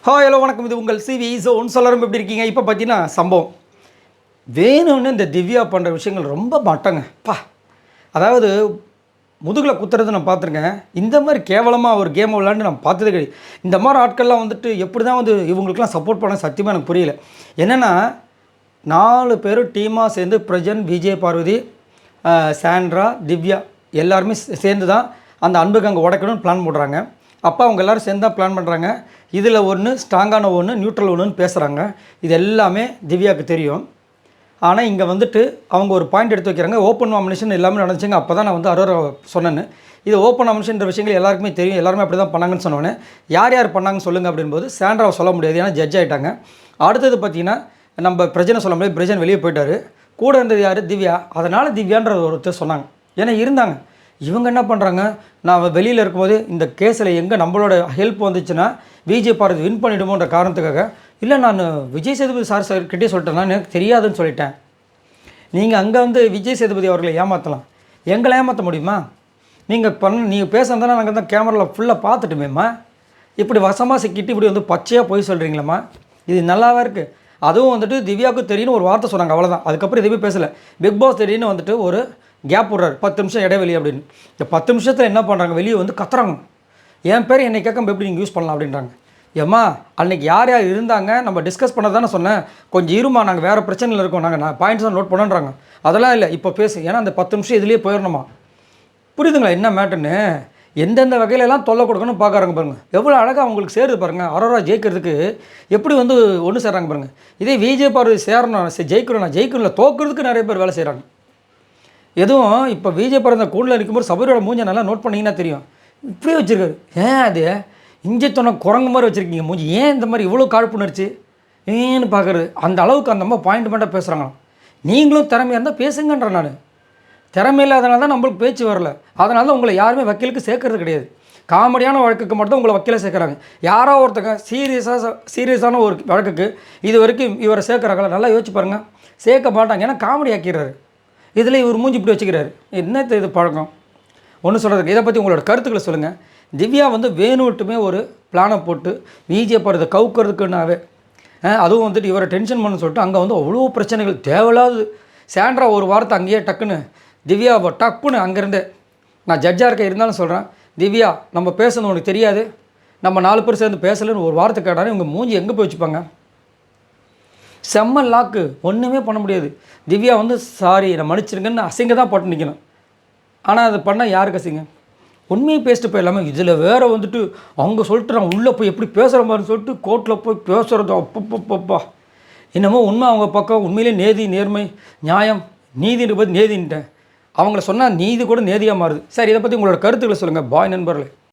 Hello வணக்கம். இது உங்கள் சிவி ஜோன். சொல்லரும் எப்படி இருக்கீங்க? இப்போ பார்த்தீங்கன்னா சம்பவம் வேணும்னு இந்த திவ்யா பண்ணுற விஷயங்கள் ரொம்ப மட்டங்கப்பா. அதாவது முதுகில் குத்துறது நான் பார்த்துருக்கேன். இந்த மாதிரி கேவலமாக ஒரு கேமை விளாண்டு நான் பார்த்ததே கிடையாது. இந்த மாதிரி ஆட்கள்லாம் வந்துட்டு எப்படி தான் வந்து இவங்களுக்குலாம் சப்போர்ட் பண்ண சத்தியமாக எனக்கு புரியல. என்னென்னா 4 பேரும் டீமாக சேர்ந்து பிரஜன், விஜய் பார்வதி, சாண்ட்ரா, திவ்யா எல்லாருமே சேர்ந்து தான் அந்த அன்புக்கு அங்கே உடைக்கணும்னு பிளான் போடுறாங்க. அப்போ அவங்க எல்லோரும் சேர்ந்து தான் பிளான் பண்ணுறாங்க. இதில் ஒன்று ஸ்ட்ராங்கான ஒன்று, நியூட்ரல் ஒன்றுன்னு பேசுகிறாங்க. இது எல்லாமே திவ்யாவுக்கு தெரியும். ஆனால் இங்கே வந்துட்டு அவங்க ஒரு பாயிண்ட் எடுத்து வைக்கிறாங்க. ஓப்பன் நாமினேஷன் எல்லாமே நடந்துச்சுங்க. அப்போ தான் நான் வந்து அரோரா சொன்னேன்னு. இது ஓப்பன் நாமினேஷன்ற விஷயங்கள் எல்லாருக்குமே தெரியும். எல்லாருமே அப்படி தான் பண்ணாங்கன்னு சொன்னோன்னே யார் யார் பண்ணாங்கன்னு சொல்லுங்கள் அப்படின்போது சாண்ட்ராவை சொல்ல முடியாது, ஏன்னா ஜட்ஜ் ஆகிட்டாங்க. அடுத்தது பார்த்திங்கன்னா நம்ம பிரஜனை சொல்ல முடியாது. பிரஜன் வெளியே போயிட்டார். கூட இருந்தது யார்? திவ்யா. அதனால் திவ்யான்ற ஒருத்தர் சொன்னாங்க. ஏன்னா இருந்தாங்க. இவங்க என்ன பண்ணுறாங்க, நான் வெளியில் இருக்கும்போது இந்த கேஸில் எங்கே நம்மளோட ஹெல்ப் வந்துச்சுன்னா விஜய் பார்வதி வின் பண்ணிவிடுமோன்ற காரணத்துக்காக, இல்லை நான் விஜய் சேதுபதி சார் கிட்டே சொல்லிட்டேன், நான் எனக்கு தெரியாதுன்னு சொல்லிட்டேன். நீங்கள் அங்கே வந்து விஜய் சேதுபதி அவர்களை ஏமாற்றலாம், எங்களை ஏமாற்ற முடியுமா? நீங்கள் பேசுறதானே நாங்கள் தான் கேமராவில் ஃபுல்லாக பார்த்துட்டுமேம்மா. இப்படி வசமாக சிக்கிட்டு இப்படி வந்து பச்சையாக போய் சொல்கிறீங்களம்மா, இது நல்லாவே இருக்குது. அதுவும் வந்துட்டு திவ்யாவுக்கு தெரியும்னு ஒரு வார்த்தை சொன்னாங்க, அவ்வளோதான். அதுக்கப்புறம் எதுவுமே பேசலை. பிக் பாஸ் தெரியுன்னு வந்துட்டு ஒரு கேப் விட்றாரு, 10 நிமிஷம் இடைவெளி அப்படின்னு. இந்த 10 நிமிஷத்தில் என்ன பண்ணுறாங்க, வெளியே வந்து கத்துறாங்க. என் பேர் என்னை கேட்க எப்படி நீங்கள் யூஸ் பண்ணலாம் அப்படின்றாங்க. ஏம்மா அன்றைக்கி யார் யார் இருந்தாங்க நம்ம டிஸ்கஸ் பண்ண தானே சொன்னேன், கொஞ்சம் இருமா, நாங்கள் வேறு பிரச்சனையில் இருக்கோம், நான் பாயிண்ட்ஸ் தான் நோட் பண்ணுன்றாங்க. அதெல்லாம் இல்லை, இப்போ பேசு, ஏன்னா அந்த 10 நிமிஷம் இதுலேயே போயிடணுமா. புரியுதுங்களா என்ன மேட்டுன்னு? எந்தெந்த வகையிலலாம் தொல்லை கொடுக்கணும்னு பார்க்குறாங்க பாருங்கள். எவ்வளோ அழகாக அவங்களுக்கு சேருது பாருங்கள். அரோரா ஜெயிக்கிறதுக்கு எப்படி வந்து ஒன்று சேர்றாங்க பாருங்கள். இதே விஜய் பார்வதி சேரணும், ஜெயிக்கணும் தோக்கிறதுக்கு நிறைய பேர் வேலை செய்கிறாங்க. எதுவும் இப்போ விஜய் பார்வதி கூண்டில் இருக்கும்போது சபரியோட மூஞ்சை நல்லா நோட் பண்ணிங்கன்னா தெரியும். இப்படியே வச்சுருக்காரு. ஏன் அது இஞ்சத்தொன்ன குரங்கு மாதிரி வச்சுருக்கீங்க மூஞ்சி, ஏன் இந்த மாதிரி இவ்வளோ காழ்ப்புணர்ச்சி ஏன்னு பார்க்குறது? அந்த அளவுக்கு அந்த அம்மா பாயிண்ட் பேசுகிறாங்க. நீங்களும் திறமையாக இருந்தால் பேசுங்கன்ற. நான் திறமை இல்லாதனால தான் நம்மளுக்கு பேச்சு வரல. அதனால தான் உங்களை யாருமே வக்கீலுக்கு சேர்க்கறது கிடையாது. காமெடியான வழக்குக்கு மட்டும் உங்களை வக்கீலை சேர்க்குறாங்க. யாரோ ஒருத்தங்க சீரியஸான ஒரு வழக்குக்கு இது வரைக்கும் இவரை சேர்க்குறாங்களா? நல்லா யோசிச்சு பாருங்கள். சேர்க்க மாட்டாங்க, ஏன்னா காமெடி ஆக்கிடுறாரு. இதில் இவர் மூஞ்சி இப்படி வச்சுக்கிறாரு. என்ன இது பழக்கம் ஒன்று சொல்கிறதுக்கு. இதை பற்றி உங்களோட கருத்துக்களை சொல்லுங்கள். திவ்யா வந்து வேணுட்டுமே ஒரு பிளானை போட்டு விஜய் பார்வதி கவுக்கிறதுக்குன்னாவே, அதுவும் வந்துட்டு இவரை டென்ஷன் பண்ணு சொல்லிட்டு அங்கே வந்து அவ்வளோ பிரச்சனைகள் தேவையில்லாது. சாண்ட்ரா ஒரு வாரத்தை அங்கேயே டக்குன்னு திவ்யாவை டப்புன்னு அங்கேருந்து, நான் ஜட்ஜாக இருக்க இருந்தாலும் சொல்கிறேன், திவ்யா நம்ம பேசுறது உனக்கு தெரியாது, நம்ம 4 பேர் சேர்ந்து பேசலைன்னு ஒரு வாரத்தை கேட்டாலும் இவங்க மூஞ்சி எங்கே போய் வச்சுப்பாங்க? செம்ம லாக்கு, ஒன்றுமே பண்ண முடியாது. திவ்யா வந்து சாரி நான் மன்னிச்சிருங்கன்னு அசிங்க தான் போட்டு நிற்கணும். ஆனால் அது பண்ணால் யாருக்கு அசிங்க? உண்மையை பேசிட்டு போயிடலாமே. இதில் வேறு வந்துட்டு அவங்க சொல்லிட்டு நான் உள்ளே போய் எப்படி பேசுகிற மாதிரின்னு சொல்லிட்டு கோர்ட்டில் போய் பேசுகிறது அப்பப்பப்பப்பா. என்னமோ உண்மை அவங்க பக்கம், உண்மையிலே நேதி, நேர்மை, நியாயம், நீதின்ற பற்றி நேதின்ட்டேன். அவங்கள சொன்னால் நீதி கூட நேதியாக மாறுது. சரி, இதை பற்றி உங்களோட கருத்துக்களை சொல்லுங்கள். பாய் நண்பர்களே.